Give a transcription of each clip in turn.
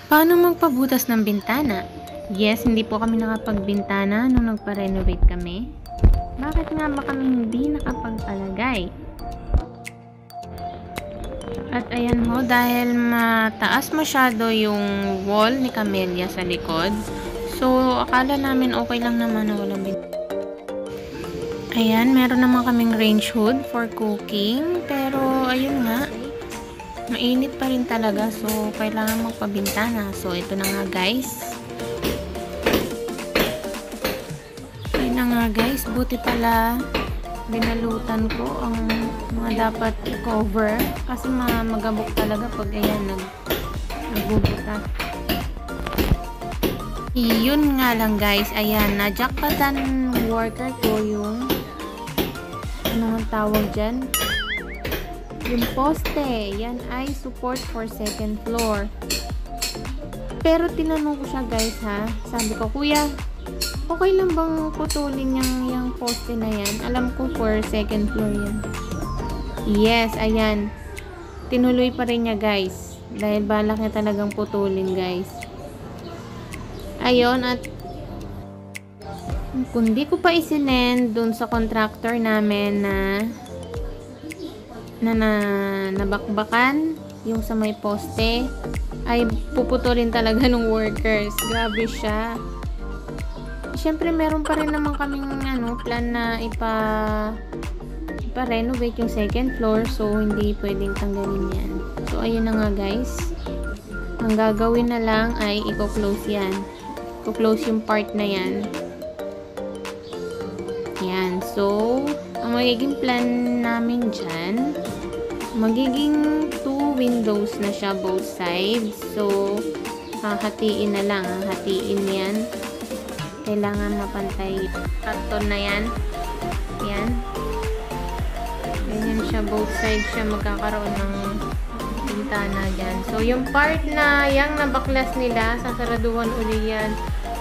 Paano magpabutas ng bintana? Yes, hindi po kami nakapagbintana nung nagpa-renovate kami. Bakit nga ba kami hindi nakapagpalagay? At ayan ho, dahil mataas masyado yung wall ni Camellia sa likod, so akala namin okay lang naman na walang bintana. Ayan, meron naman kaming range hood for cooking, pero ayun nga, mainit pa rin talaga, so kailangan magpabintana. So ito na nga guys. Ayun na nga guys, buti pala binalutan ko ang mga dapat cover kasi magabok talaga pag ayan nagbubutas. Yun nga lang guys, ayan, na-jackpatan worker ko yung ano ang tawag dyan? Yung poste. Yan ay support for second floor. Pero tinanong ko siya guys ha. Sabi ko, kuya, okay lang bang putulin yung poste na yan? Alam ko for second floor yan. Yes, ayan. Tinuloy pa rin niya guys. Dahil balak niya talagang putulin guys. Ayun, at kung di ko pa isinend dun sa contractor namin na nabakbakan yung sa may poste, ay puputulin talaga ng workers. Grabe siya. Siyempre meron pa rin naman kaming plan na ipa-renovate yung second floor, so hindi pwedeng tanggalin yan. So ayun na nga guys, ang gagawin na lang ay i-close yan. I-close yung part na yan. Yan. So, ang magiging plan namin dyan, magiging 2 windows na siya both sides. So, hahatiin na lang. Hahatiin yan. Kailangan mapantay. Karton na yan. Yan. Ganyan siya. Both sides siya magkakaroon ng bintana dyan. So, yung part na yung nabaklas nila, sasaraduhan uli yan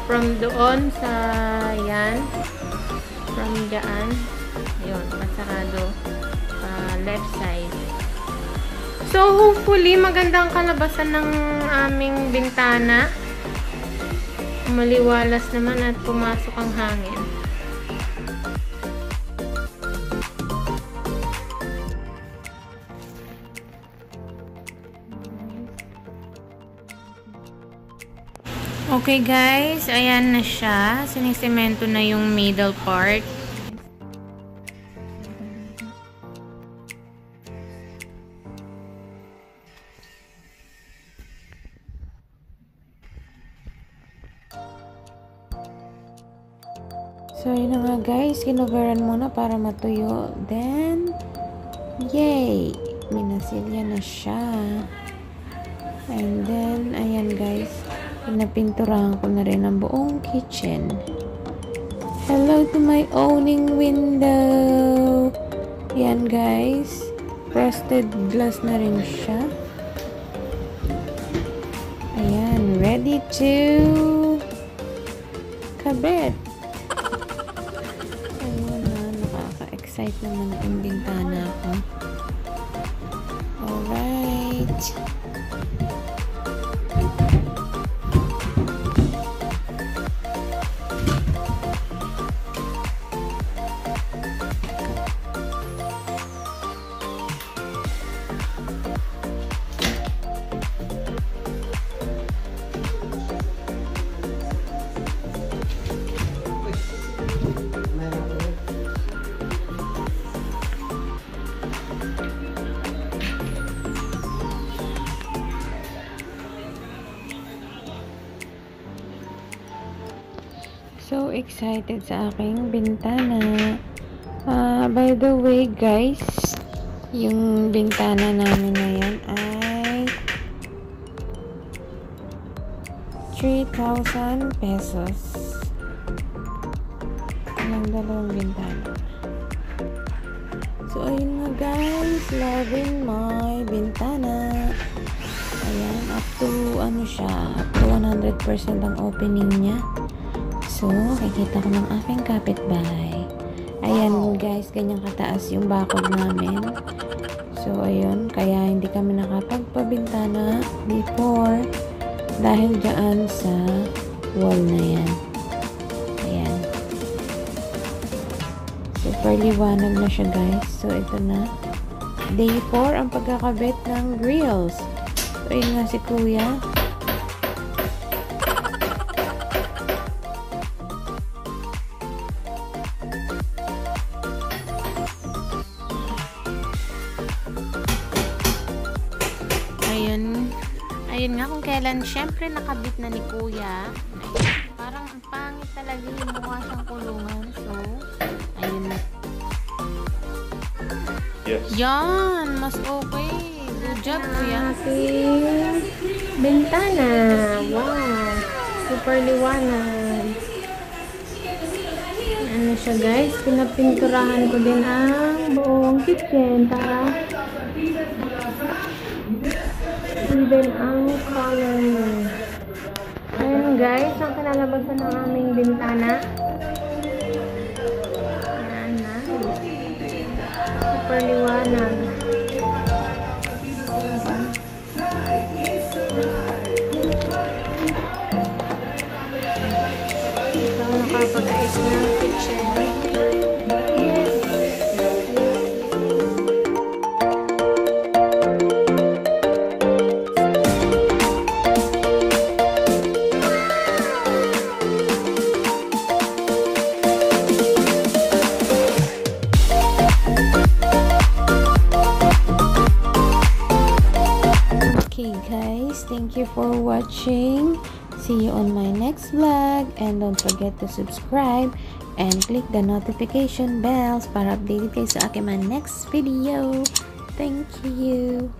from doon sa yan. From dyan. Ayun, pasarado. Left side. So, hopefully, magandang kalabasan ng aming bintana. Maliwalas naman at pumasok ang hangin. Okay guys, ayan na siya. Sinisemento na yung middle part. So, yun na nga guys. Kinoveran muna para matuyo. Then, yay! Minasilya na siya. And then, ayan guys. Pinapinturahan ko na rin ang buong kitchen. Hello to my owning window! Ayan guys. Frosted glass na rin siya. Ayan. Ready to kabit. Excited naman ang bintana ko. Alright. So excited sa aking bintana. By the way guys, yung bintana namin na yan ay 3,000 pesos. Ang dalawang bintana. So ayun nga guys, loving my bintana. Ayan, up to up to 100% ang opening niya. So, kikita ko ng aking kapitbahay. Ayan guys, ganyan kataas yung bakod namin. So, ayun, kaya hindi kami nakapagpabintana before. dahil dyan sa wall na yan. Ayan. Super liwanag na siya, guys. So, ito na. Day 4 ang pagkakabit ng grills. So, ayun nga si Kuya. Ayun nga kung kailan syempre nakabit na ni Kuya. Parang ang pangit talaga yung mukha siyang kulungan. So, ayun na. Yes. Yan! Mas okay. Good job, Kuya. Ating bintana. Wow! Super liwanag. Ano siya, guys? Pinapinturahan ko din ang buong kitchen. Even ang color mo. Ayan, guys. Ang kinalabasan ng aming bintana. Ayan na. Super liwanag. Ito nakapag-ais ng kitchen. Okay guys, thank you for watching. See you on my next vlog, and don't forget to subscribe and click the notification bells para updated kayo sa aking mga next video. Thank you.